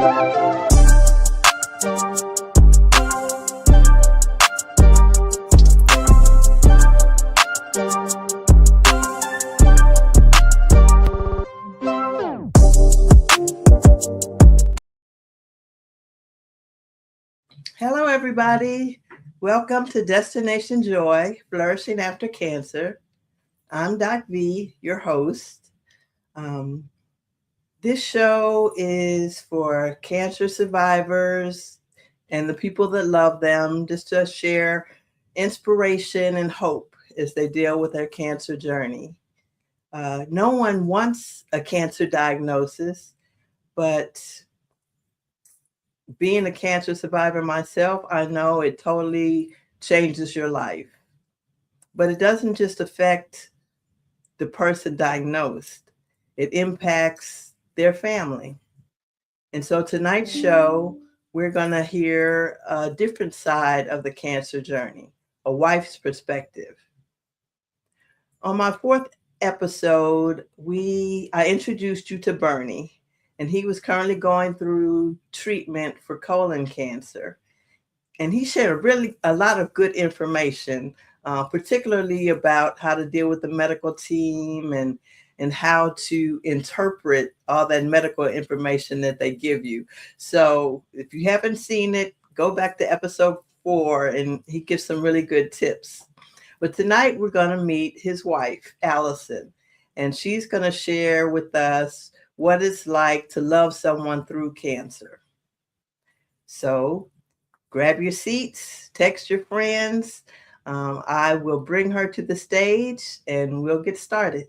Hello, everybody. Welcome to Destination Joy, Flourishing After Cancer. I'm Doc V, your host. Um, this show is for cancer survivors and the people that love them, just to share inspiration and hope as they deal with their cancer journey. No one wants a cancer diagnosis, but being a cancer survivor myself, I know it totally changes your life. But it doesn't just affect the person diagnosed, it impacts their family. And so tonight's show, we're going to hear a different side of the cancer journey, a wife's perspective. On my fourth episode, I introduced you to Bernie, and he was currently going through treatment for colon cancer. And he shared a lot of good information, particularly about how to deal with the medical team and how to interpret all that medical information that they give you. So if you haven't seen it, go back to episode 4, and he gives some really good tips. But tonight we're going to meet his wife, Allison, and she's going to share with us what it's like to love someone through cancer. So grab your seats, text your friends. I will bring her to the stage and we'll get started.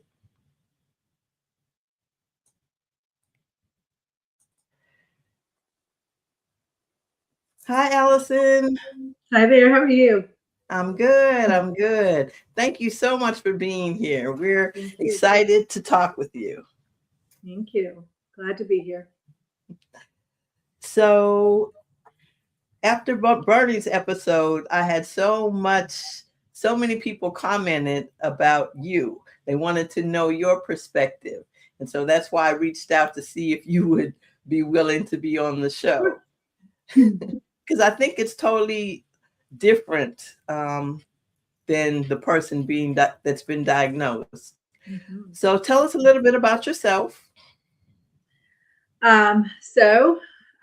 Hi, Allison. Hi there. How are you? I'm good. I'm good. Thank you so much for being here. We're excited to talk with you. Thank you. Glad to be here. So after Bernie's episode, I had so many people commented about you. They wanted to know your perspective. And so that's why I reached out to see if you would be willing to be on the show. Because I think it's totally different than the person that's been diagnosed. Mm-hmm. So tell us a little bit about yourself. I'm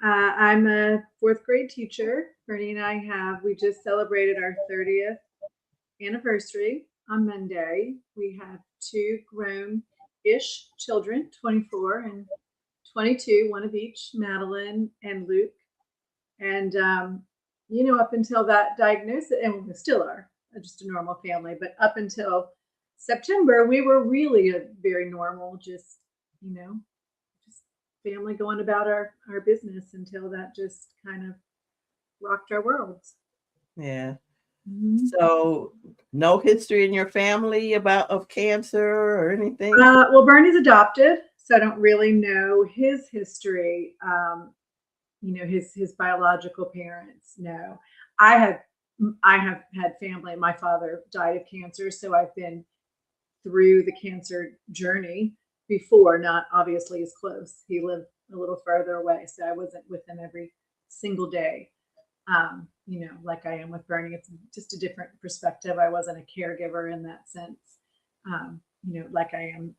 a 4th grade teacher. Bernie and I we just celebrated our 30th anniversary on Monday. We have 2 grown-ish children, 24 and 22, one of each, Madeline and Luke. And, up until that diagnosis, and we still are just a normal family, but up until September, we were really a very normal, just family going about our business until that just kind of rocked our worlds. Yeah. Mm-hmm. So no history in your family of cancer or anything? Well, Bernie's adopted, so I don't really know his history. His biological parents. No, I have had family. My father died of cancer, so I've been through the cancer journey before, not obviously as close. He lived a little further away, so I wasn't with him every single day. Like I am with Bernie. It's just a different perspective. I wasn't a caregiver in that sense, like I am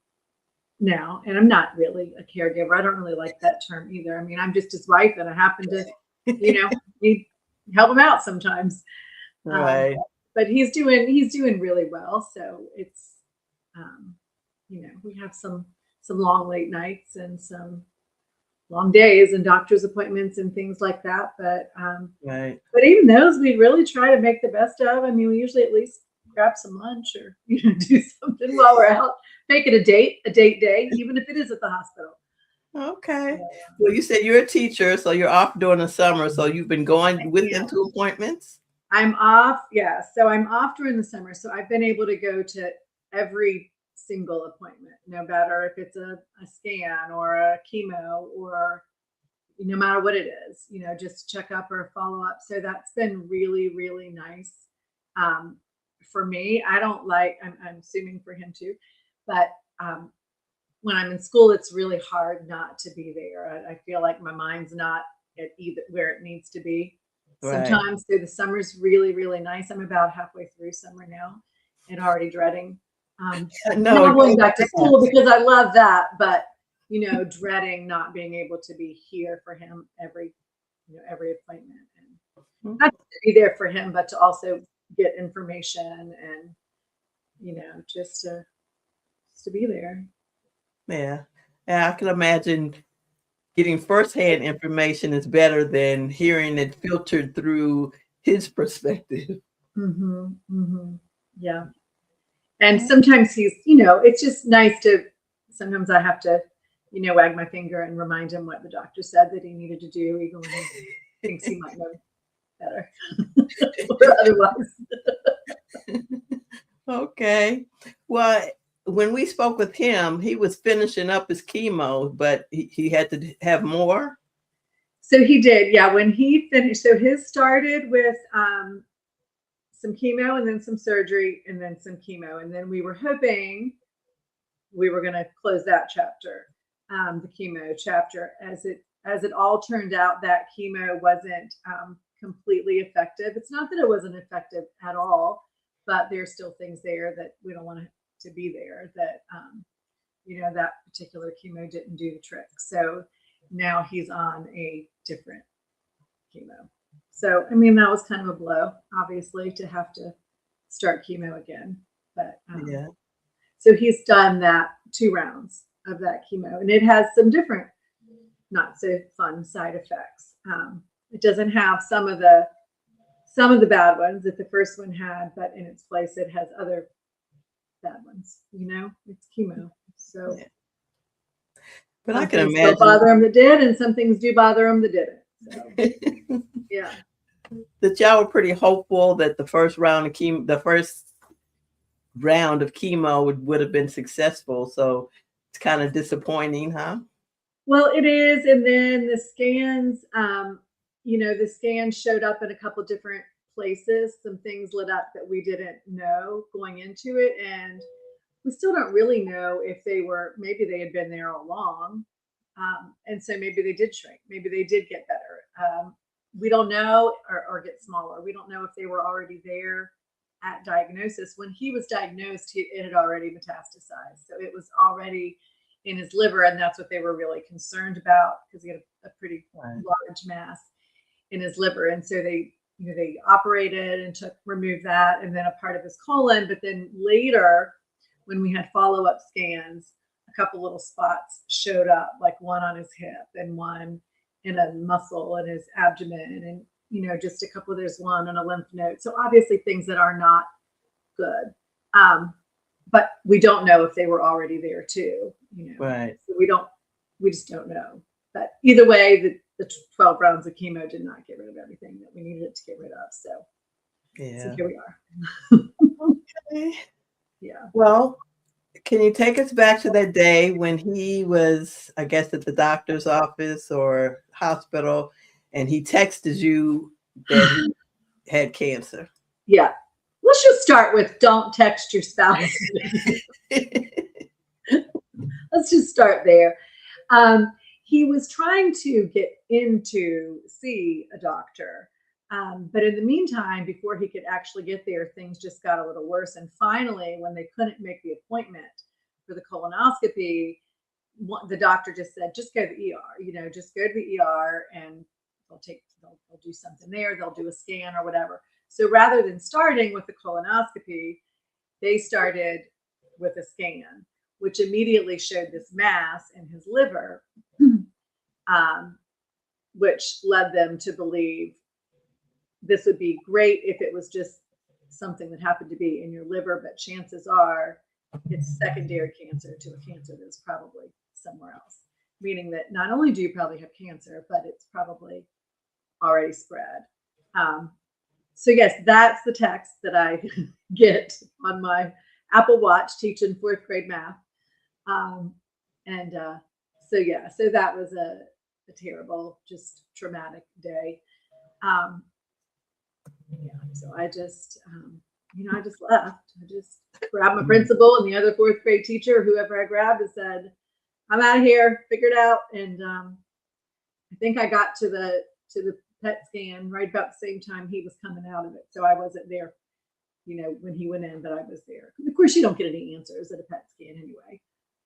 now. And I'm not really a caregiver. I don't really like that term either. I mean, I'm just his wife, and I happen to, need help him out sometimes. Right. But he's doing really well. So it's, we have some long late nights and some long days and doctor's appointments and things like that. But right. But even those, we really try to make the best of. I mean, we usually at least grab some lunch or do something while we're out. Make it a date day, even if it is at the hospital. Okay. Well, you said you're a teacher, so you're off during the summer. So you've been going with them to appointments? I'm off. Yeah. So I'm off during the summer. So I've been able to go to every single appointment, no matter if it's a scan or a chemo or no matter what it is, just check up or follow up. So that's been really, really nice. For me, I don't like, I'm assuming for him too, but when I'm in school, it's really hard not to be there. I feel like my mind's not at either where it needs to be. Right. Sometimes so the summer's really, really nice. I'm about halfway through summer now and already dreading No, not it going goes back to fast. school because I love that, but dreading not being able to be here for him every appointment and Mhm. not to be there for him, but to also get information and just to be there. Yeah. Yeah, I can imagine getting firsthand information is better than hearing it filtered through his perspective. Yeah. And sometimes it's just nice to, sometimes I have to, wag my finger and remind him what the doctor said that he needed to do, even when he thinks he might know better or otherwise. Okay. Well, when we spoke with him, he was finishing up his chemo, but he had to have more. So he did, yeah. When he finished, so his started with some chemo and then some surgery and then some chemo. And then we were hoping we were going to close that chapter, the chemo chapter. As it all turned out, that chemo wasn't completely effective. It's not that it wasn't effective at all, but there's still things there that we don't want to be there. That that particular chemo didn't do the trick. So now he's on a different chemo. So I mean that was kind of a blow, obviously, to have to start chemo again. But Yeah. so he's done that 2 rounds of that chemo, and it has some different, not so fun side effects. It doesn't have some of the bad ones that the first one had, but in its place, it has other bad ones. It's chemo, so Yeah. But I some can things don't imagine bother him that did, and some things do bother him that didn't. So yeah. that y'all were pretty hopeful that the first round of chemo would have been successful. So it's kind of disappointing, huh? Well, it is, and then the scans, the scans showed up in a couple different places. Some things lit up that we didn't know going into it, and we still don't really know if maybe they had been there all along, and so maybe they did shrink, maybe they did get better. We don't know, or get smaller. We don't know if they were already there at diagnosis. When he was diagnosed, it had already metastasized, so it was already in his liver, and that's what they were really concerned about because he had a pretty Right. large mass in his liver, and so they operated and removed that, and then a part of his colon. But then later, when we had follow-up scans, a couple little spots showed up, like one on his hip and one in a muscle in his abdomen, and just a couple. There's one on a lymph node. So obviously things that are not good. But we don't know if they were already there too. Right. So we just don't know. But either way, the 12 rounds of chemo did not get rid of everything that we needed it to get rid of. So Yeah. here we are. Okay. Yeah. Well, can you take us back to that day when he was, I guess, at the doctor's office or hospital, and he texted you that he had cancer? Yeah. Let's just start with don't text your spouse. Let's just start there. He was trying to get in to see a doctor. But in the meantime, before he could actually get there, things just got a little worse. And finally, when they couldn't make the appointment for the colonoscopy, the doctor just said, just go to the ER, just go to the ER and they'll do something there. They'll do a scan or whatever. So rather than starting with the colonoscopy, they started with a scan, which immediately showed this mass in his liver, which led them to believe this would be great if it was just something that happened to be in your liver, but chances are it's secondary cancer to a cancer that's probably somewhere else, meaning that not only do you probably have cancer, but it's probably already spread. So yes, that's the text that I get on my Apple Watch teaching 4th grade math. So that was a terrible, just traumatic day. So I just, I just left. I just grabbed my principal and the other 4th grade teacher, whoever I grabbed, and said, I'm out of here, figured out. And I think I got to the PET scan right about the same time he was coming out of it. So I wasn't there, when he went in, but I was there. Of course, you don't get any answers at a PET scan anyway.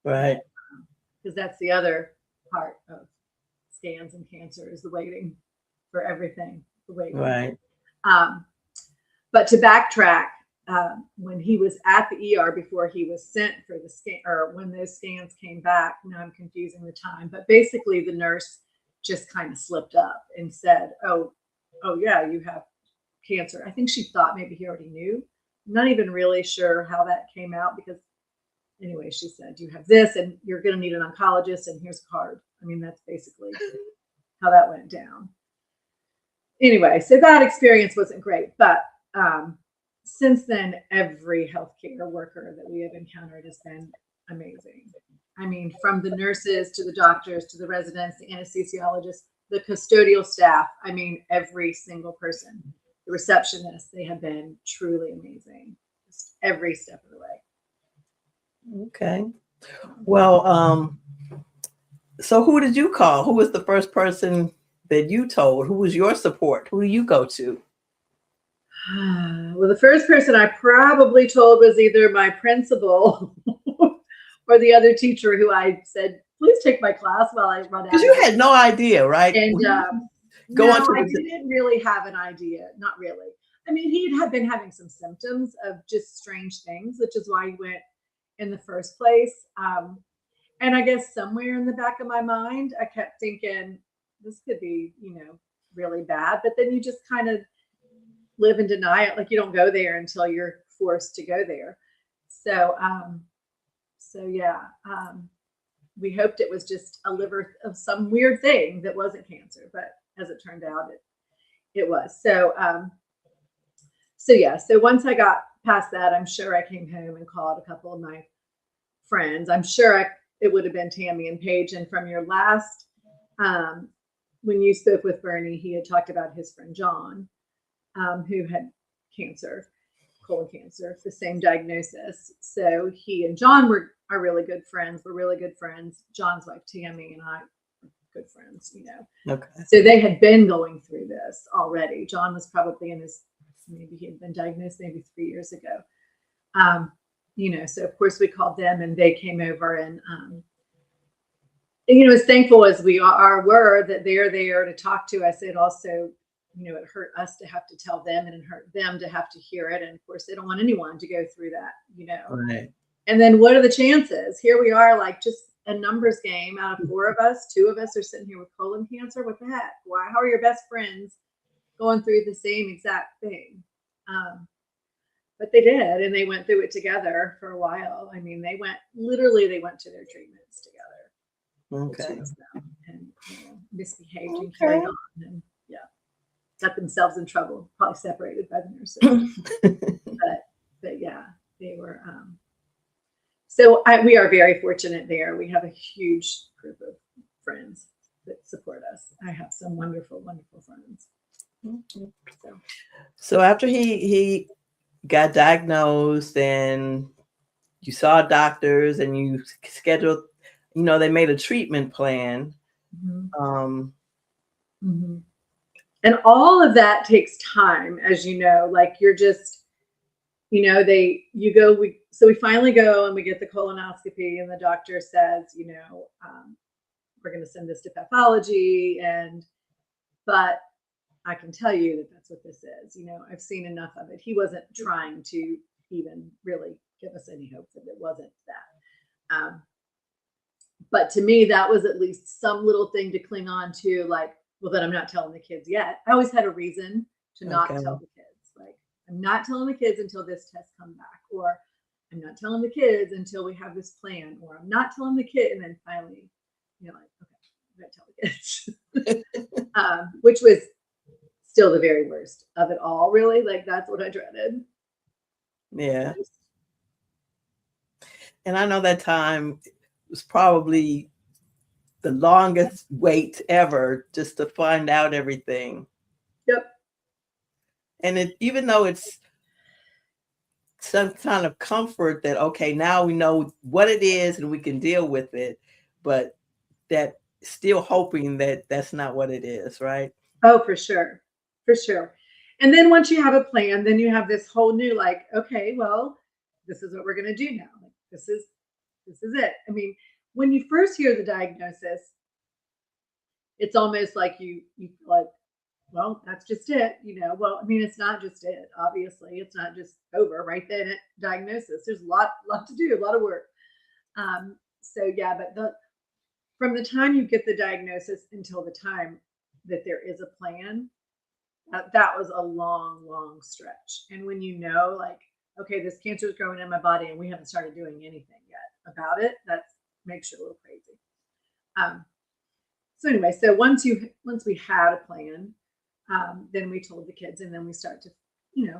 Right. Because that's the other part of scans and cancer is the waiting for everything. The waiting. Right. But to backtrack, when he was at the ER before he was sent for the scan, or when those scans came back, now I'm confusing the time, but basically the nurse just kind of slipped up and said, oh yeah, you have cancer. I think she thought maybe he already knew. I'm not even really sure how that came out, because anyway, she said, you have this and you're going to need an oncologist and here's a card. I mean, that's basically how that went down. Anyway, so that experience wasn't great, but since then, every healthcare worker that we have encountered has been amazing. I mean, from the nurses to the doctors to the residents, the anesthesiologists, the custodial staff. I mean, every single person, the receptionists, they have been truly amazing, just every step of the way. Okay. Well, so who did you call? Who was the first person that you told? Who was your support? Who do you go to? Well, the first person I probably told was either my principal or the other teacher who I said, please take my class while I run out. Because you had no idea, right? And I didn't really have an idea. Not really. I mean, he had been having some symptoms of just strange things, which is why he went in the first place. And I guess somewhere in the back of my mind, I kept thinking, this could be, really bad. But then you just kind of live in denial. Like, you don't go there until you're forced to go there. So yeah, we hoped it was just a liver of some weird thing that wasn't cancer, but as it turned out, it was. So yeah, so once I got past that, I'm sure I came home and called a couple of my friends. I'm sure it would have been Tammy and Paige. And from your last, when you spoke with Bernie, he had talked about his friend John, who had cancer, colon cancer, the same diagnosis. So he and John are really good friends. We're really good friends. John's wife, Tammy, and I are good friends, Okay. So they had been going through this already. John was probably maybe he had been diagnosed maybe 3 years ago. So of course we called them and they came over and as thankful as we were that they're there to talk to us, it also, it hurt us to have to tell them and it hurt them to have to hear it. And of course they don't want anyone to go through that, Right. And then what are the chances? Here we are, like just a numbers game. Out of 4 of us, 2 of us are sitting here with colon cancer. What the heck? Why? How are your best friends going through the same exact thing? But they did, and they went through it together for a while. I mean, they went to their treatments together. Okay. And misbehaved and carried on, and got themselves in trouble. Probably separated by the nurses. but yeah, they were. So we are very fortunate there. We have a huge group of friends that support us. I have some wonderful, wonderful friends. So after he got diagnosed and you saw doctors and you scheduled, they made a treatment plan. Mm-hmm. And all of that takes time, as you know, like you're just, so we finally go and we get the colonoscopy and the doctor says, we're going to send this to pathology. But I can tell you that that's what this is. I've seen enough of it. He wasn't trying to even really give us any hope that it wasn't that. But to me, that was at least some little thing to cling on to, like, well, then I'm not telling the kids yet. I always had a reason to not tell the kids. Like, I'm not telling the kids until this test comes back, or I'm not telling the kids until we have this plan, or I'm not telling the kid. And then finally, like, okay, I'm going to tell the kids, which was still the very worst of it all, really. Like, that's what I dreaded. Yeah. And I know that time was probably the longest wait ever just to find out everything. Yep. And even though it's some kind of comfort that, okay, now we know what it is and we can deal with it, but that still hoping that that's not what it is, right? Oh, for sure. For sure. And then once you have a plan, then you have this whole new like, okay, well, this is what we're going to do now. Like, this is it. I mean, when you first hear the diagnosis, it's almost like you feel like, well, that's just it, you know. Well, I mean, it's not just it. Obviously, it's not just over right then at diagnosis. There's a lot to do, a lot of work. So yeah, but the from the time you get the diagnosis until the time that there is a plan, that was a long, long stretch. And when you know, like, okay, this cancer is growing in my body and we haven't started doing anything yet about it, that makes you a little crazy. Um, so anyway, so once we had a plan, then we told the kids, and then we start to,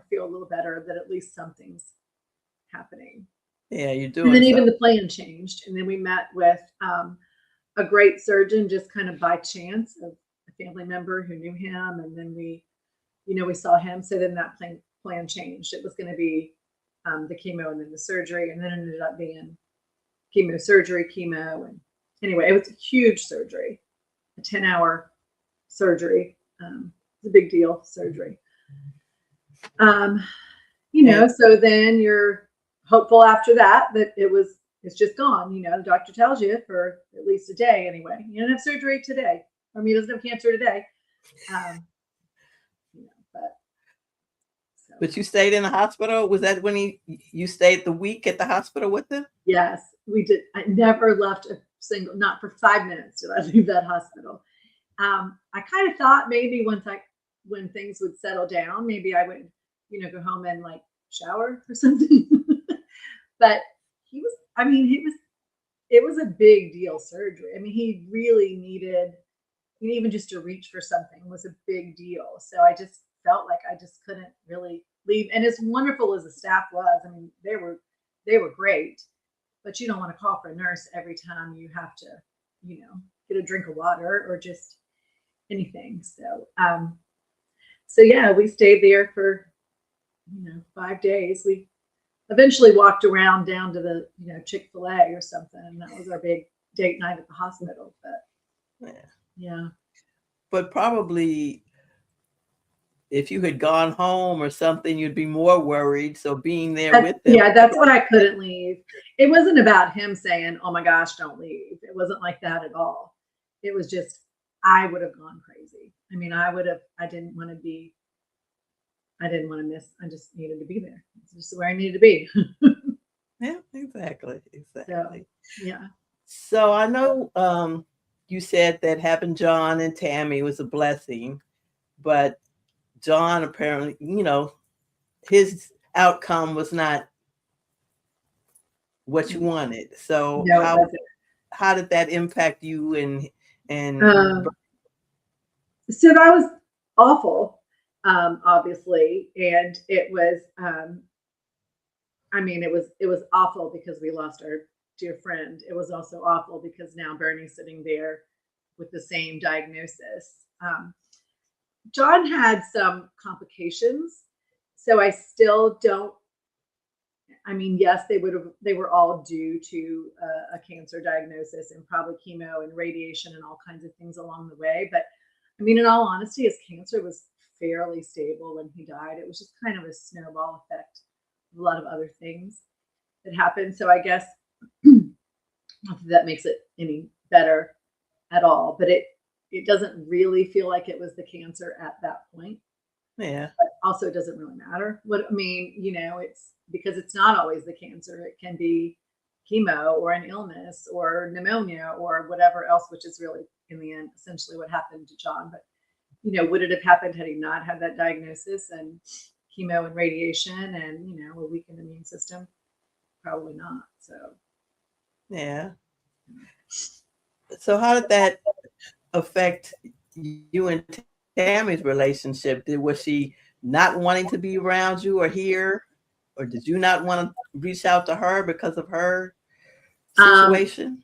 feel a little better that at least something's happening. Yeah, you're And doing then even something. the plan changed, and then we met with a great surgeon just kind of by chance of a family member who knew him, and then we saw him. So then that plan changed. It was going to be the chemo and then the surgery, and then it ended up being chemo, surgery, chemo, and anyway, it was a huge surgery, a 10-hour surgery. It's a big deal surgery. And So then you're hopeful after that it's just gone. The doctor tells you for at least a day anyway. You don't have surgery today. I mean, he doesn't have cancer today. Um, but so but you stayed in the hospital. Was that when you stayed the week at the hospital with them? yes, we did. I never left not for 5 minutes did I leave that hospital. I kind of thought maybe when things would settle down, maybe I would, go home and like shower or something. But it was a big deal surgery. I mean, he really needed, even just to reach for something was a big deal. So I just felt like I just couldn't really leave. And as wonderful as the staff was, I mean, they were great, but you don't want to call for a nurse every time you have to, get a drink of water or just anything. So yeah, we stayed there for 5 days. We eventually walked around down to the Chick-fil-A or something, and that was our big date night at the hospital. But yeah, But probably if you had gone home or something, you'd be more worried. So being there with them. that's what I couldn't leave. It wasn't about him saying, "Oh my gosh, don't leave." It wasn't like that at all. It was just I would have gone crazy. I mean, I would have. I didn't want to be. I didn't want to miss. I just needed to be there. It's just where I needed to be. Yeah, exactly. So yeah. So I know you said that having John and Tammy was a blessing, but John apparently, his outcome was not what you wanted. So No, it wasn't. how did that impact you and Um, so that was awful, obviously, and it was. It was awful because we lost our dear friend. It was also awful because now Bernie's sitting there with the same diagnosis. John had some complications, so I still don't. I mean, yes, they were all due to a cancer diagnosis and probably chemo and radiation and all kinds of things along the way. But I mean, in all honesty, his cancer was fairly stable when he died. It was just kind of a snowball effect of a lot of other things that happened. So I guess not that makes it any better at all, but it doesn't really feel like it was the cancer at that point. yeah, But also, it doesn't really matter. It's because it's not always the cancer. It can be chemo or an illness or pneumonia or whatever else, which is really in the end essentially what happened to John. But would it have happened had he not had that diagnosis and chemo and radiation and a weakened immune system? Probably not. So yeah. So how did that affect you and Tammy's relationship? Was she not wanting to be around you or here, or did you not want to reach out to her because of her um, situation?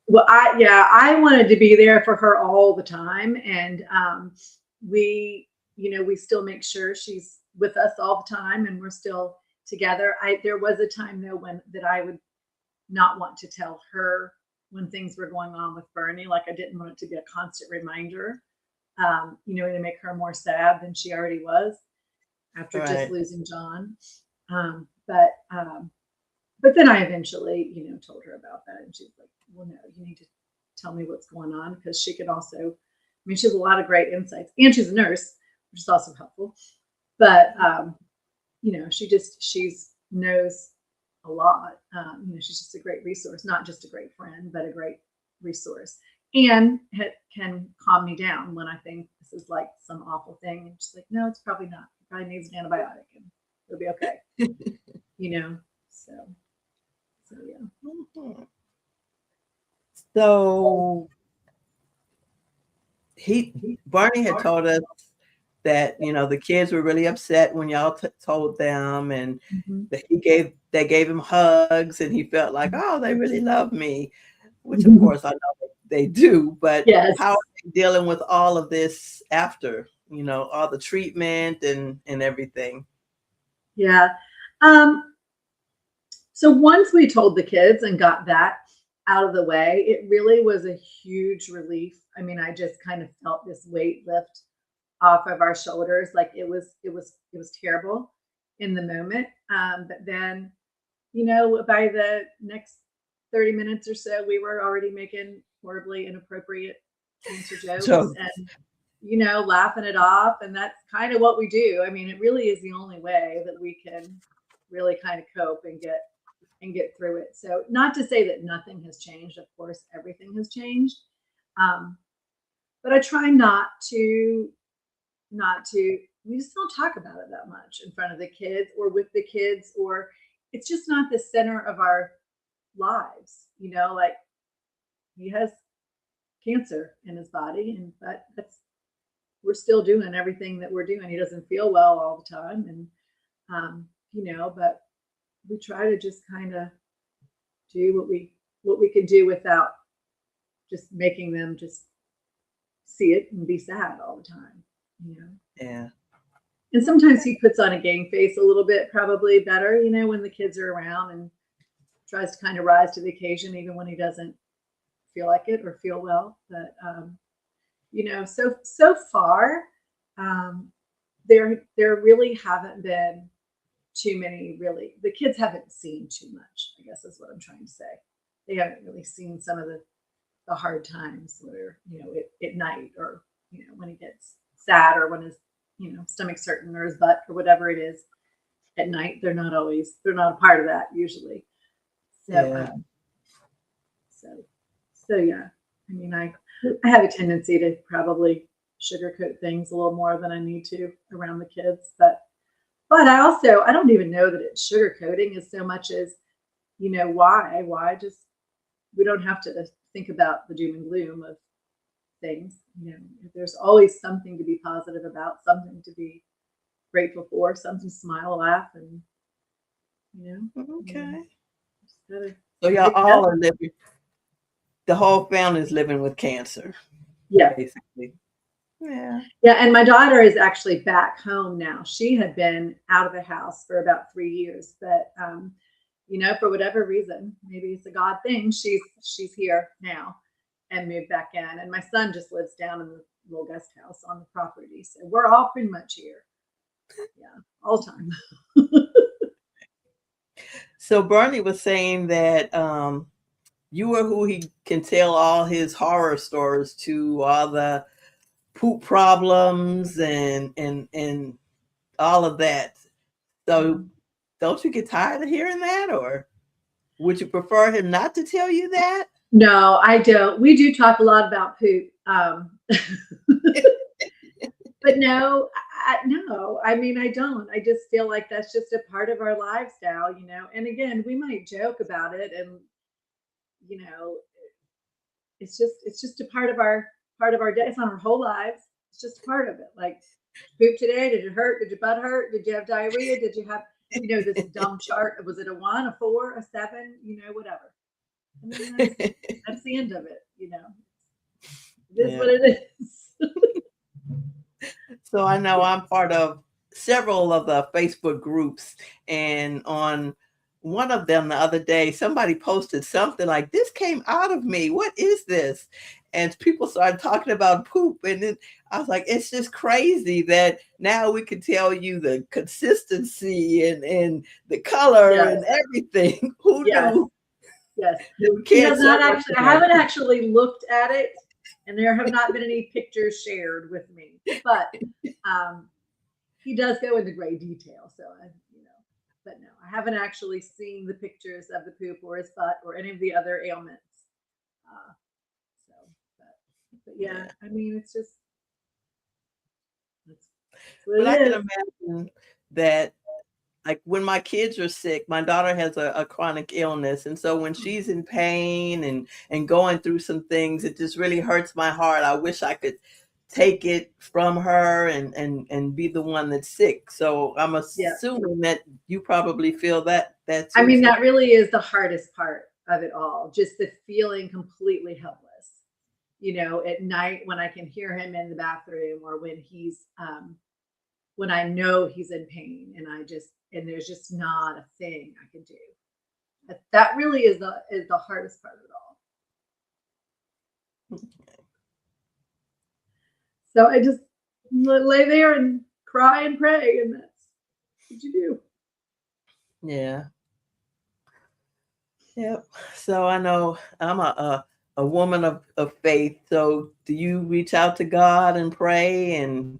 well, I wanted to be there for her all the time, and we still make sure she's with us all the time, and we're still together. There was a time though that I would not want to tell her when things were going on with Bernie. Like I didn't want it to be a constant reminder, to make her more sad than she already was after just Right. losing John. But then I eventually, told her about that, and she's like, "Well, no, you need to tell me what's going on," because she could also, I mean, she has a lot of great insights, and she's a nurse, which is also helpful. But she's knows a lot. She's just a great resource, not just a great friend, but a great resource, and can calm me down when I think this is like some awful thing. And she's like, "No, it's probably not. It probably needs an antibiotic, and it'll be okay." So yeah. Mhm. So Barney had told us that the kids were really upset when y'all told them, and Mhm. that they gave him hugs, and he felt like, oh, they really love me, which of course I know they do. But Yes. how are they dealing with all of this after all the treatment and everything? Yeah. So once we told the kids and got that out of the way, it really was a huge relief. I mean, I just kind of felt this weight lift off of our shoulders. Like it was terrible in the moment. But then, by the next 30 minutes or so, we were already making horribly inappropriate cancer jokes So and, laughing it off. And that's kind of what we do. I mean, it really is the only way that we can really kind of cope and get through it. So not to say that nothing has changed. Of course, everything has changed. Um, but I try not to we just don't talk about it that much in front of the kids or with the kids, or it's just not the center of our lives. Like he has cancer in his body, and that's we're still doing everything that we're doing. He doesn't feel well all the time, and but we try to just kind of do what we can do without just making them just see it and be sad all the time. yeah, And sometimes he puts on a game face a little bit, probably better, when the kids are around, and tries to kind of rise to the occasion even when he doesn't feel like it or feel well. But so far, um, there really haven't been too many. Really, the kids haven't seen too much, I guess is what I'm trying to say. They haven't really seen some of the hard times where at night, or when he gets sad, or when his stomach's hurting, or his butt, or whatever it is at night. They're not a part of that usually. So yeah, so yeah. I mean, I have a tendency to probably sugarcoat things a little more than I need to around the kids, but I don't even know that it's sugarcoating as so much as why just we don't have to think about the doom and gloom of things. There's always something to be positive about, something to be grateful for, something to smile, laugh, and okay. just gotta So y'all pick it up. all are living. The whole family is living with cancer, Yeah. basically. Yeah. Yeah, and my daughter is actually back home now. She had been out of the house for about 3 years, but for whatever reason, maybe it's a God thing. She's here now and moved back in, and my son just lives down in the little guest house on the property. So we're all pretty much here. Yeah, all the time. So Bernie was saying that you are who he can tell all his horror stories to, all the poop problems and all of that. So don't you get tired of hearing that, or would you prefer him not to tell you that? No, I don't. We do talk a lot about poop. But no, no, I mean, I don't. I just feel like that's just a part of our lives now, And again, we might joke about it, and you know, it's just a part of our day. It's not our whole lives. It's just a part of it. Like poop today. Did it hurt? Did your butt hurt? Did you have diarrhea? Did you have this dumb chart? Was it a 1, a 4, a 7? Whatever. And then that's the end of it. It is Yeah. what it is. So I know I'm part of several of the Facebook groups, and on one of them the other day, somebody posted something like, this came out of me. What is this? And people started talking about poop. And then I was like, it's just crazy that now we can tell you the consistency and the color Yes. and everything. Who Yes. knew Yes. that we He cared has so not much actually, I about haven't poop? actually looked at it, and there have not been any pictures shared with me. But he does go into great detail. So but no, I haven't actually seen the pictures of the poop or his butt or any of the other ailments. Uh, so, but yeah, Yeah. I mean, it's just that's what But it I can is. imagine that, like when my kids are sick, my daughter has a chronic illness. And so when she's in pain and going through some things, it just really hurts my heart. I wish I could take it from her and be the one that's sick. So I'm Yeah. assuming that you probably feel that I too mean, sometimes. that really is the hardest part of it all, just the feeling completely helpless. At night when I can hear him in the bathroom or when I know he's in pain and there's just not a thing I can do. That really is the hardest part of it all. So I just lay there and cry and pray, and that's what you do. Yeah. Yep. So I know I'm a woman of faith. So do you reach out to God and pray, and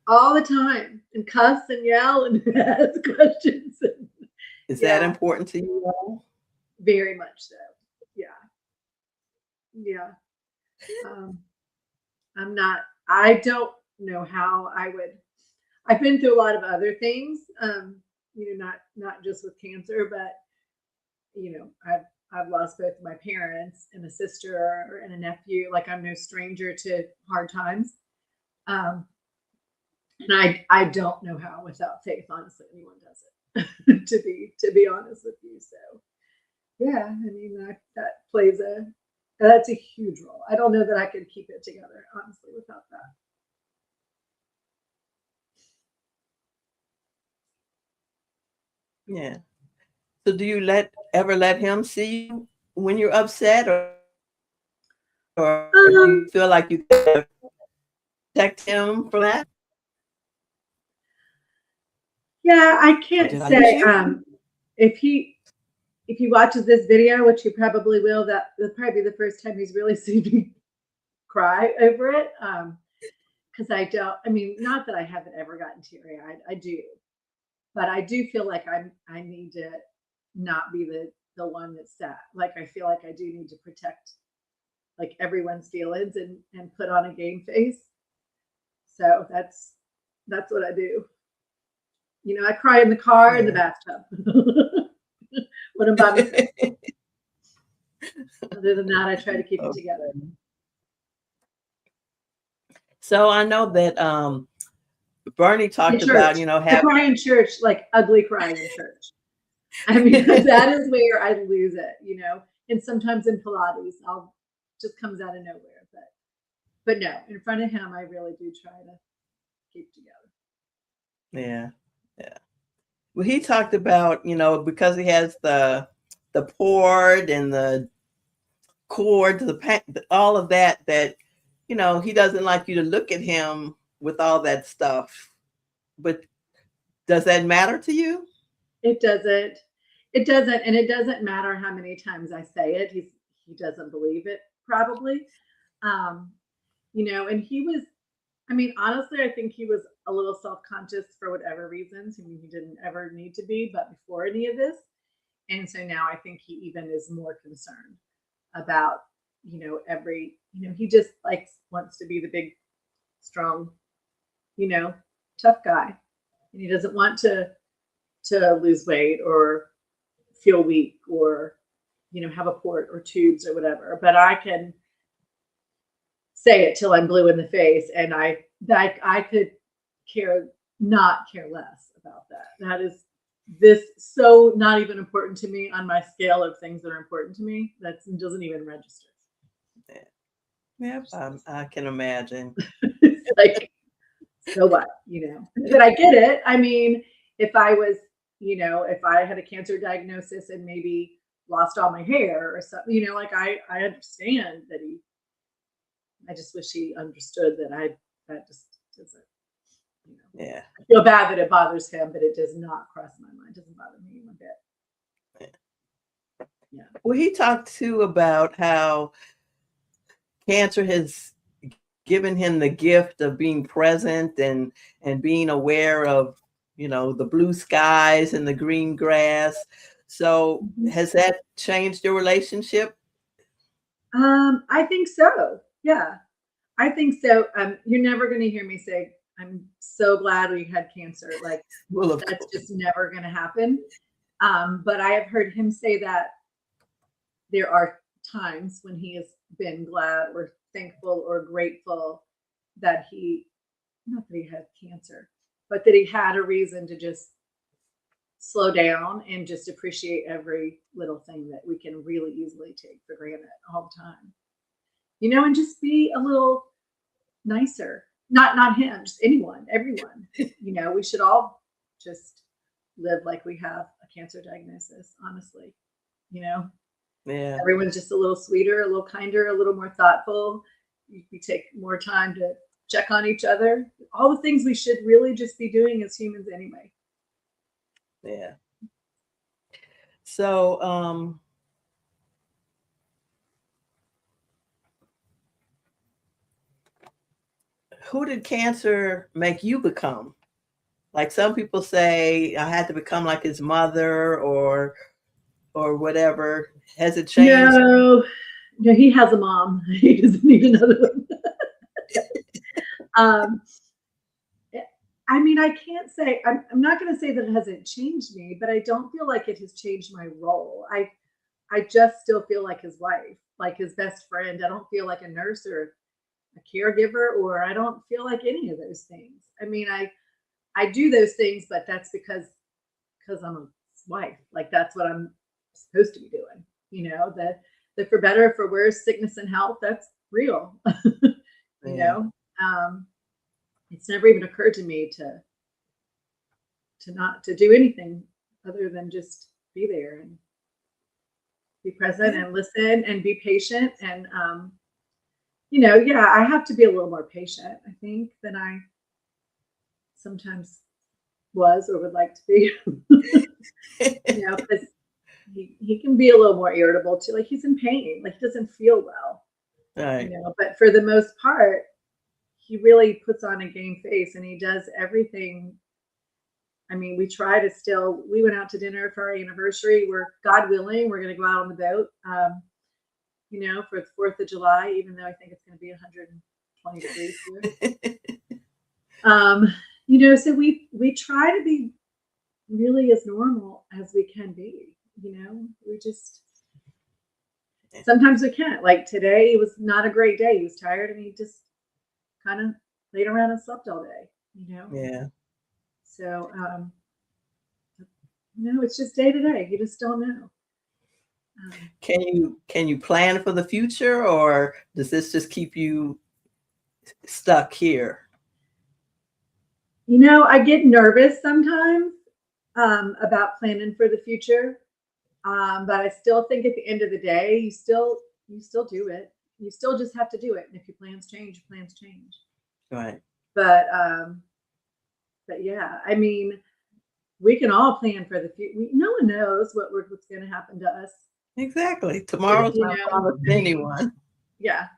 All the time and cuss and yell and ask questions. And, is that yeah, important to you all? very much so. Yeah, yeah. Um, I'm not. I don't know how I would. I've been through a lot of other things. Not just with cancer, but I've lost both my parents and a sister and a nephew. Like I'm no stranger to hard times. Um, and I don't know how without faith, honestly, anyone does it. to be honest with you. So yeah, I mean that's a huge role. I don't know that I could keep it together, honestly, without that. Yeah. So do you ever let him see you when you're upset, or do you Um, feel like you gotta protect him from that? yeah, I Or can't did I lose say you? if he watches this video, which he probably will, that'll probably be the first time he's really seen me cry over it. Because I don't. I mean, not that I haven't ever gotten teary eyed. I do, but I do feel like I need to not be the one that's sad. Like I feel like I do need to protect like everyone's feelings and put on a game face. So that's what I do. I cry in the car, in the Yeah. bathtub when I'm by myself. Other than that, I try to keep it together. Okay. So I know that Bernie In talked church, about, I having. cry in church, like ugly crying in church. I mean, that is where I lose it. And sometimes in Pilates, I'll just comes out of nowhere. But no, in front of him, I really do try to keep together. Yeah. Yeah. Well, he talked about, because he has the port and the cord, all of that, he doesn't like you to look at him with all that stuff. But does that matter to you? It doesn't. It doesn't, and it doesn't matter how many times I say it. He doesn't believe it probably. Um, and he was. I mean, honestly, I think he was a little self-conscious for whatever reasons. I mean, he didn't ever need to be, but before any of this, and so now I think he even is more concerned about he just wants to be the big, strong, you know, tough guy, and he doesn't want to lose weight or feel weak or have a port or tubes or whatever. But I can say it till I'm blue in the face, and I could not care less about that. That is this so not even important to me on my scale of things that are important to me. That doesn't even register. Yep, I can imagine. It's like, so what? But I get it. I mean, if I was if I had a cancer diagnosis and maybe lost all my hair or something, like I understand that I just wish he understood that just doesn't, Yeah. I feel bad that it bothers him, but it does not cross my mind. It doesn't bother me one bit. Yeah. Well, he talked too about how cancer has given him the gift of being present and being aware of, the blue skies and the green grass. So Mhm. has that changed your relationship? I think so. Yeah, I think so. You're never going to hear me say, "I'm so glad we had cancer." Like Well, of that's course. just never going to happen. But I have heard him say that there are times when he has been glad or thankful or grateful that not that he had cancer, but that he had a reason to just slow down and just appreciate every little thing that we can really easily take for granted all the time. And just be a little nicer. Not him, just anyone, everyone. We should all just live like we have a cancer diagnosis, honestly. You know, Yeah. everyone's just a little sweeter, a little kinder, a little more thoughtful. We take more time to check on each other. All the things we should really just be doing as humans anyway. Yeah. So, who did cancer make you become? Like some people say, I had to become like his mother or whatever. Has it changed? No, no, he has a mom. He doesn't need another one. Um, I mean, I can't say I'm not going to say that it hasn't changed me, but I don't feel like it has changed my role. I just still feel like his wife, like his best friend. I don't feel like a nurse or a caregiver, or I don't feel like any of those things. I mean, I do those things, but that's because I'm a wife. Like that's what I'm supposed to be doing. The for better, for worse, sickness and health. That's real. you Yeah. know, um, it's never even occurred to me to not to do anything other than just be there and be present Yeah. and listen and be patient and yeah, I have to be a little more patient, I think, than I sometimes was or would like to be. Because he can be a little more irritable too. Like he's in pain, like he doesn't feel well, Right. but for the most part, he really puts on a game face and he does everything. I mean, we went out to dinner for our anniversary. God willing, we're going to go out on the boat, for the 4th of July, even though I think it's going to be 120 degrees here. So we try to be really as normal as we can be. We just sometimes we can't. Like today, it was not a great day. He was tired and he just kind of laid around and slept all day. Yeah. So it's just day to day. You just don't know. Can you plan for the future, or does this just keep you stuck here? I get nervous sometimes about planning for the future. But I still think at the end of the day, you still do it. You still just have to do it. And if your plans change, your plans change. Right. But yeah, I mean, we can all plan for the future. No one knows what's going to happen to us. Exactly. Tomorrow's You not know, promised to anyone. yeah.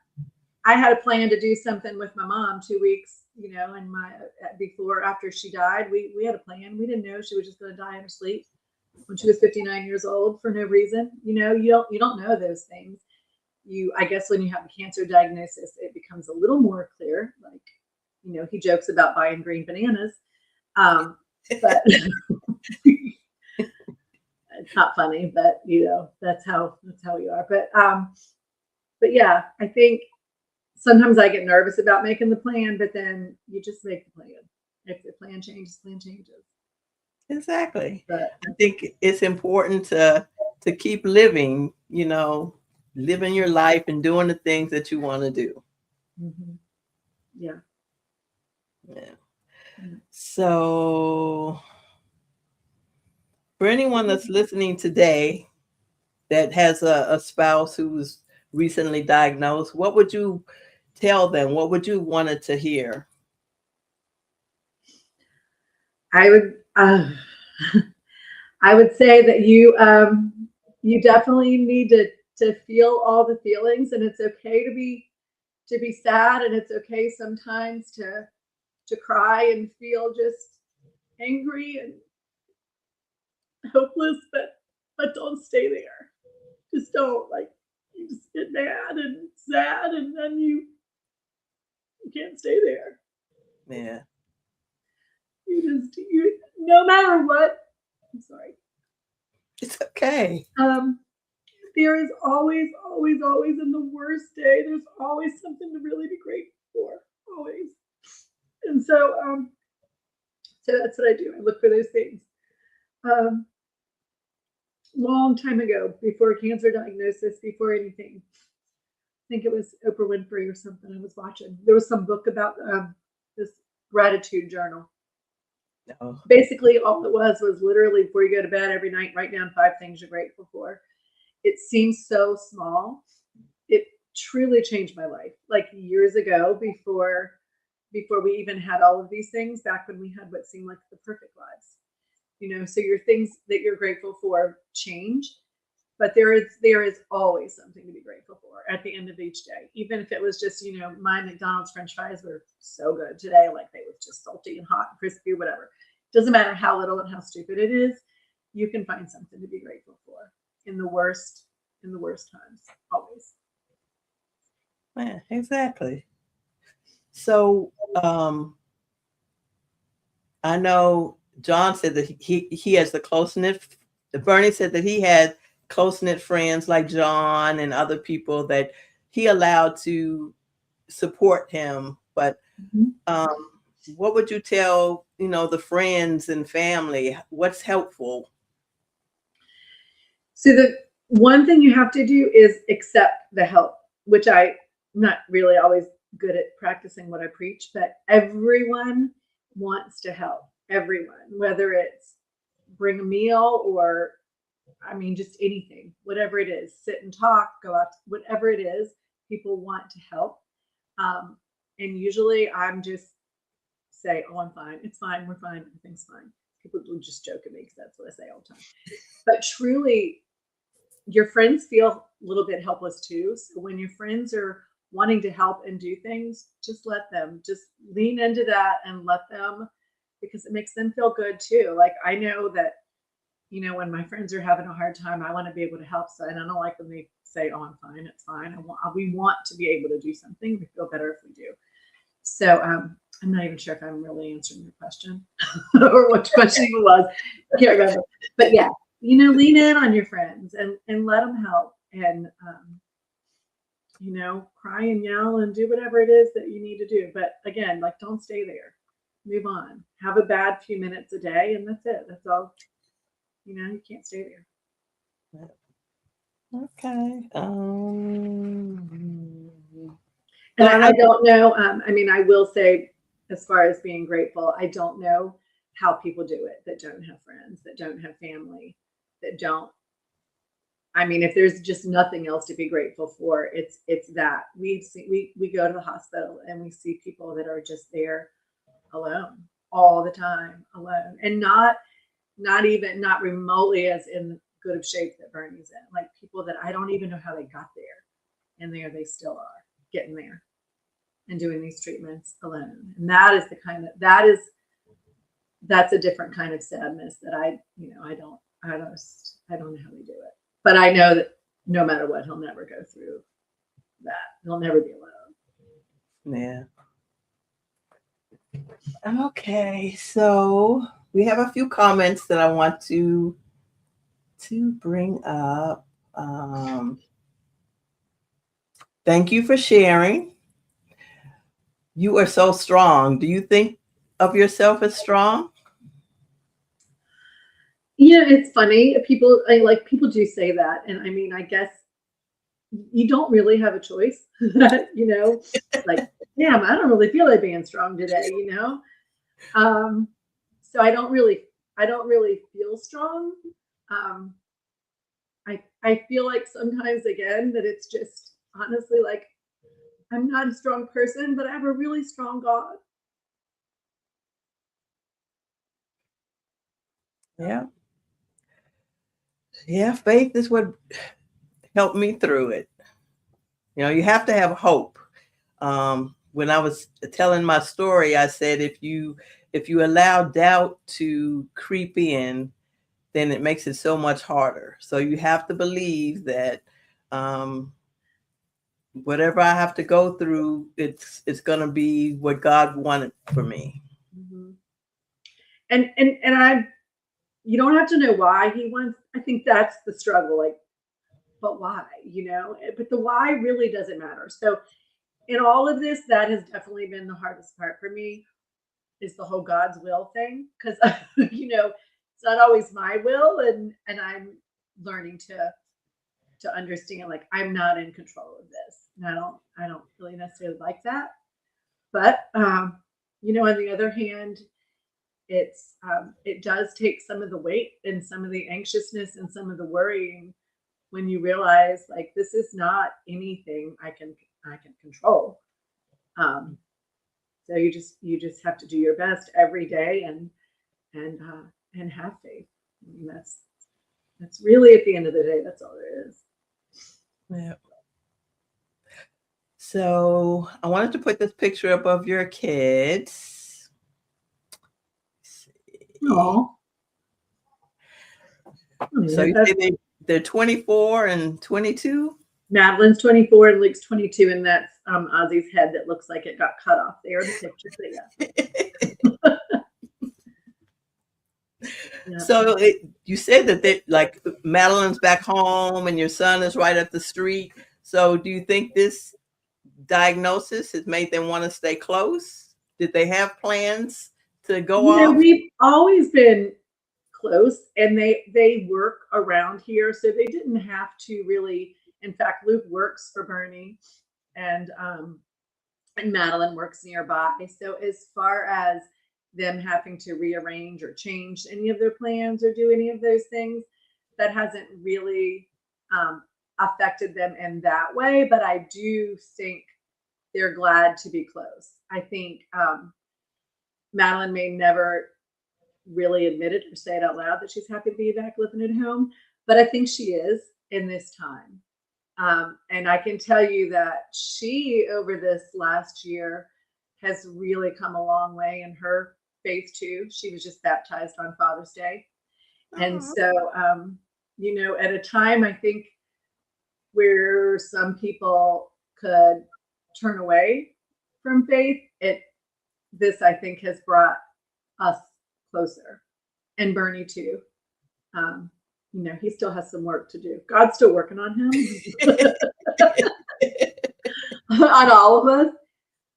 I had a plan to do something with my mom 2 weeks, and after she died, we had a plan. We didn't know she was just going to die in her sleep when she was 59 years old for no reason. You don't know those things. I guess when you have a cancer diagnosis, it becomes a little more clear. Like, he jokes about buying green bananas, but it's not funny. But that's how we are. But yeah, I think sometimes I get nervous about making the plan, but then you just make the plan. If the plan changes, plan changes. Exactly. But I think it's important to keep living, living your life and doing the things that you want to do. mhm, yeah. Yeah. Mm. So For anyone that's listening today that has a spouse who's recently diagnosed, what would you tell them? What would you want it to hear? I would I would say that you definitely need to feel all the feelings, and it's okay to be sad, and it's okay sometimes to cry and feel just angry and hopeless, but don't stay there. Just don't, like, you just get mad and sad, and then you can't stay there. Yeah. You no matter what. I'm sorry. It's okay. There is always, always, always in the worst day, there's always something to really be grateful for. Always. And so that's what I do. I look for those things. Um, Long time ago, before cancer diagnosis, before anything, I think it was Oprah Winfrey or something I was watching. There was some book about this gratitude journal. No. Basically, all it was literally before you go to bed every night, write down 5 things you're grateful for. It seems so small. It truly changed my life. Like years ago, before we even had all of these things, back when we had what seemed like the perfect lives. So your things that you're grateful for change, but there is always something to be grateful for at the end of each day. Even if it was just, my McDonald's French fries were so good today, like they were just salty and hot and crispy, whatever. Doesn't matter how little and how stupid it is, you can find something to be grateful for in the worst times, always. Yeah, exactly. So I know John said that he has the close-knit, Bernie said that he had close-knit friends like John and other people that he allowed to support him. But what would you tell, the friends and family? What's helpful? So the one thing you have to do is accept the help, which I'm not really always good at practicing what I preach, but everyone wants to help. Everyone, whether it's bring a meal or, just anything, whatever it is, sit and talk, go out, whatever it is, people want to help. And usually I'm just say, oh, I'm fine. It's fine. We're fine. Everything's fine. People will just joke at me because that's what I say all the time. But truly, your friends feel a little bit helpless too. So when your friends are wanting to help and do things, just let them. Just lean into that and let them, because it makes them feel good too. Like I know that, when my friends are having a hard time, I want to be able to help. So, and I don't like when they say, "Oh, I'm fine. It's fine." We want to be able to do something. We feel better if we do. So, I'm not even sure if I'm really answering your question or what question it was. I can't remember. But yeah, lean in on your friends and let them help, and cry and yell and do whatever it is that you need to do. But again, like, don't stay there. Move on. Have a bad few minutes a day, and that's it. That's all. You can't stay there. Okay. And I don't know. I will say, as far as being grateful, I don't know how people do it that don't have friends, that don't have family, that don't. If there's just nothing else to be grateful for, it's that we go to the hospital and we see people that are just there alone all the time, alone, and not remotely as in good of shape that Bernie's in. Like people that I don't even know how they got there, and there they still are, getting there and doing these treatments alone. And that is that's a different kind of sadness that I don't know how they do it. But I know that no matter what, he'll never go through that. He'll never be alone. Yeah. Okay, so we have a few comments that I want to bring up. Thank you for sharing. You are so strong. Do you think of yourself as strong? It's funny. People do say that, and I guess you don't really have a choice. Like, damn, I don't really feel like being strong today. So I don't really I don't really feel strong. I feel like sometimes again that it's just honestly like I'm not a strong person, but I have a really strong God. Yeah. Yeah. Faith is what helped me through it. You have to have hope. When I was telling my story, I said if you allow doubt to creep in, then it makes it so much harder. So you have to believe that um, whatever I have to go through, it's going to be what God wanted for me. Mm-hmm. And I you don't have to know why he wants. I think that's the struggle. Like, but why? But the why really doesn't matter. So in all of this, that has definitely been the hardest part for me is the whole God's will thing because it's not always my will, and I'm learning to understand like I'm not in control of this, and I don't really necessarily like that, but on the other hand, it does take some of the weight and some of the anxiousness and some of the worrying when you realize like this is not anything I can control. Um, so you just have to do your best every day and have faith. I mean, that's really at the end of the day, that's all there is. Yeah. So I wanted to put this picture up of your kids. Oh, So you say they're 24 and 22? Madeline's 24 and Luke's 22, and that's Ozzy's head that looks like it got cut off there in the picture. But yeah. So you said that like Madeline's back home and your son is right up the street. So do you think this diagnosis has made them want to stay close? Did they have plans to go off? We've always been close, and they work around here, so they didn't have to really. In fact, Luke works for Bernie, and Madeline works nearby. So as far as them having to rearrange or change any of their plans or do any of those things, that hasn't really affected them in that way. But I do think they're glad to be close. I think Madeline may never really admit it or say it out loud that she's happy to be back living at home, but I think she is in this time. And I can tell you that she, over this last year, has really come a long way in her faith too. She was just baptized on Father's Day. And so, at a time, I think where some people could turn away from faith, this I think has brought us closer, and Bernie too. He still has some work to do. God's still working on him, on all of us.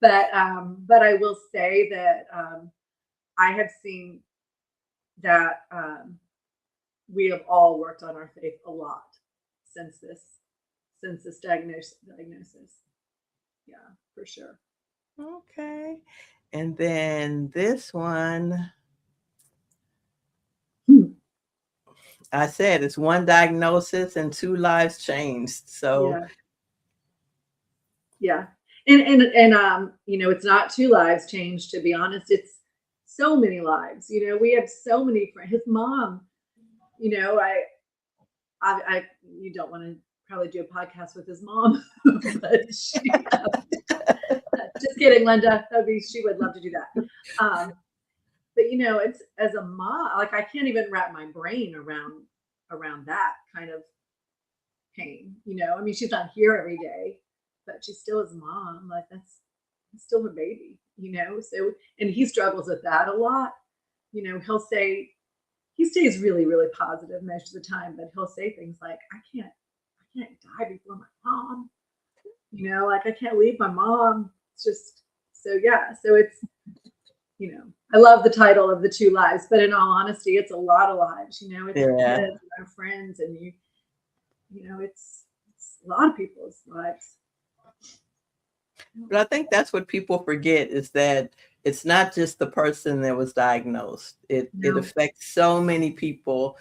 But I will say that I have seen that we have all worked on our faith a lot since this diagnosis. Yeah, for sure. Okay. And then this one, I said it's one diagnosis and 2 lives changed. So yeah. And it's not 2 lives changed, to be honest. It's so many lives. We have so many friends. His mom, I you don't want to probably do a podcast with his mom, but just kidding, Linda. She would love to do that. But it's as a mom, like I can't even wrap my brain around that kind of pain. I mean, she's not here every day, but she still is mom. Like that's still her baby. So and he struggles with that a lot. He'll say he stays really, really positive most of the time, but he'll say things like, I can't die before my mom. Like I can't leave my mom. It's just so yeah. So it's I love the title of the 2 lives, but in all honesty, it's a lot of lives. It's kids and our friends, and it's a lot of people's lives. But I think that's what people forget is that it's not just the person that was diagnosed. It No, affects so many people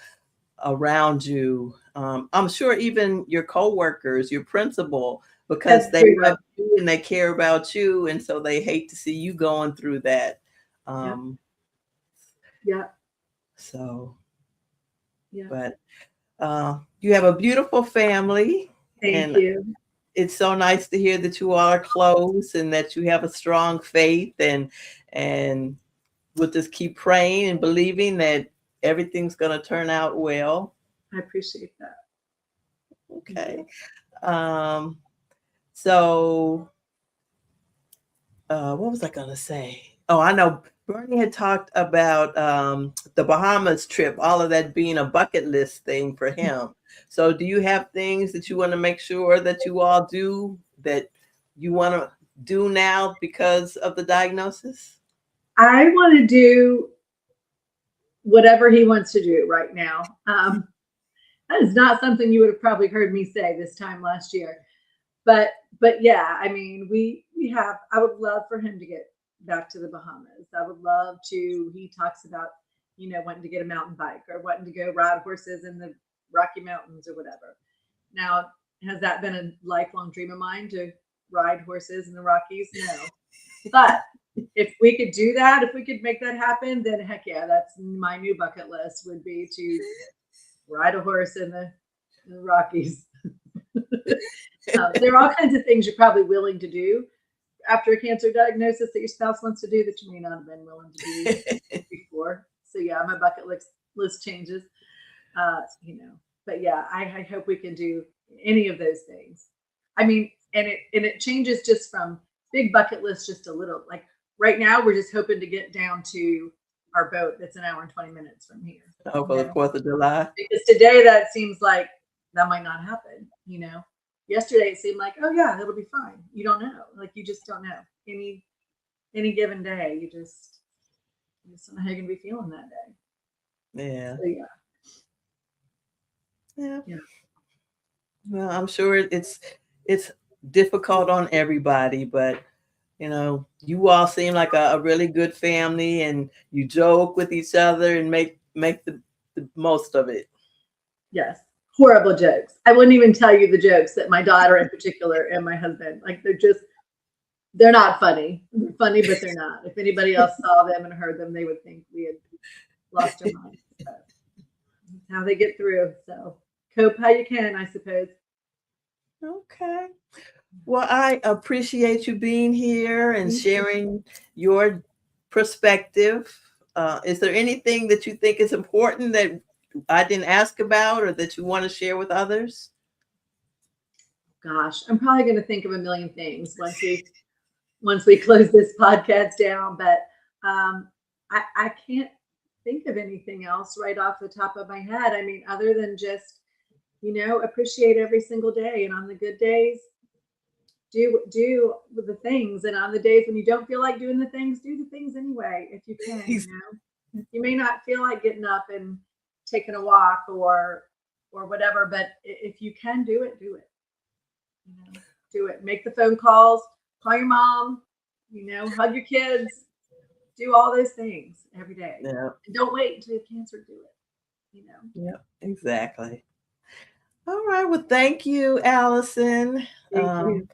around you. I'm sure even your coworkers, your principal, because they love everyone. you and they care about you, and so they hate to see you going through that. Yep. Um, Yep. so, Yep. but you have a beautiful family, Thank and you. it's so nice to hear that you all are close and that you have a strong faith, and we'll just keep praying and believing that everything's going to turn out well. I appreciate that. Thank Okay. you. Um, so what was I going to say? Oh, I know Bernie had talked about the Bahamas trip, all of that being a bucket list thing for him. So do you have things that you want to make sure that you all do that you want to do now because of the diagnosis? I want to do whatever he wants to do right now. That is not something you would have probably heard me say this time last year. But yeah, I mean, we have. I would love for him to get back to the Bahamas. I would love to. He talks about wanting to get a mountain bike or wanting to go ride horses in the Rocky Mountains or whatever. Now, has that been a lifelong dream of mine to ride horses in the Rockies? No, but if we could do that, if we could make that happen, then heck yeah, that's my new bucket list would be to ride a horse in the Rockies. There are all kinds of things you're probably willing to do after a cancer diagnosis that your spouse wants to do that you may not have been willing to do before. So yeah, my bucket list changes. But yeah, I hope we can do any of those things. I mean, and it changes just from big bucket list just a little. Like right now, we're just hoping to get down to our boat that's an hour and 20 minutes from here. Oh, for the 4th of July. Because today that seems like that might not happen. Yesterday it seemed like, oh yeah, it'll be fine. You don't know. Like you just don't know. Any given day, you don't know how you're gonna be feeling that day. Yeah. So yeah. Yeah. Yeah. Well, I'm sure it's difficult on everybody, but you all seem like a really good family, and you joke with each other and make the most of it. Yes. Horrible jokes. I wouldn't even tell you the jokes that my daughter in particular and my husband, like they're not funny. They're funny, but they're not. If anybody else saw them and heard them, they would think we had lost our minds. So that's how they get through. So cope how you can, I suppose. Okay. Well, I appreciate you being here and Thank you. sharing your perspective. Is there anything that you think is important that I didn't ask about or that you want to share with others? Gosh, I'm probably going to think of a million things once we close this podcast down. But I can't think of anything else right off the top of my head. I mean, other than just appreciate every single day, and on the good days, do the things, and on the days when you don't feel like doing the things, do the things anyway if you can. You may not feel like getting up and taking a walk or whatever, but if you can do it, do it. Do it. Make the phone calls, call your mom, hug your kids, do all those things every day. Yeah. And don't wait until you have cancer to do it. Yeah, exactly. All right. Well, thank you, Allison. Thank you.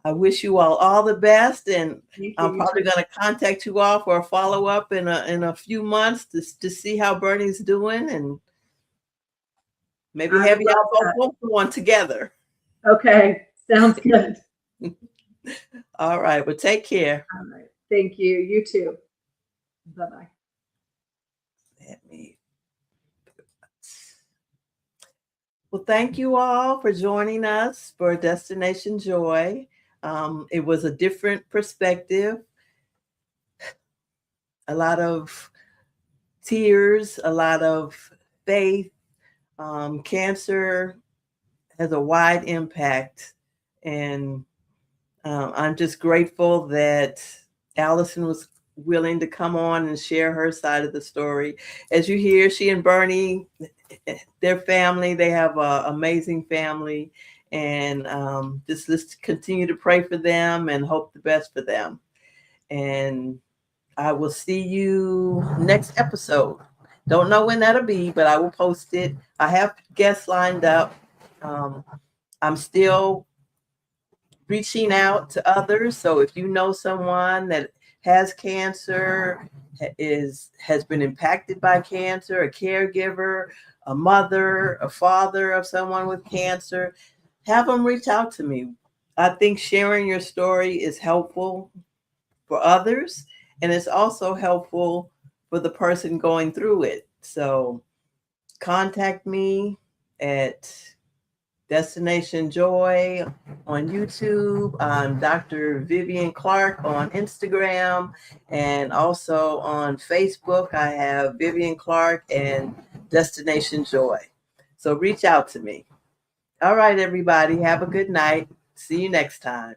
I wish you all the best, and Thank you. I'm You probably too. going to contact you all for a follow up in a few months to see how Bernie's doing, and maybe I have would you love all that. both for one together. Okay. Sounds good. All right. Well, take care. All right. Thank you. You too. Bye-bye. Let me. Well, thank you all for joining us for Destination Joy. It was a different perspective, a lot of tears, a lot of faith. Cancer has a wide impact, and I'm just grateful that Allison was willing to come on and share her side of the story. As you hear, she and Bernie, their family, they have an amazing family, and just let's continue to pray for them and hope the best for them. And I will see you next episode. Don't know when that'll be, but I will post it. I have guests lined up. I'm still reaching out to others. So if you know someone that has cancer, has been impacted by cancer, a caregiver, a mother, a father of someone with cancer, have them reach out to me. I think sharing your story is helpful for others, and it's also helpful for the person going through it. So contact me at Destination Joy on YouTube. I'm Dr. Vivian Clark on Instagram, and also on Facebook. I have Vivian Clark and Destination Joy. So reach out to me. All right, everybody. Have a good night. See you next time.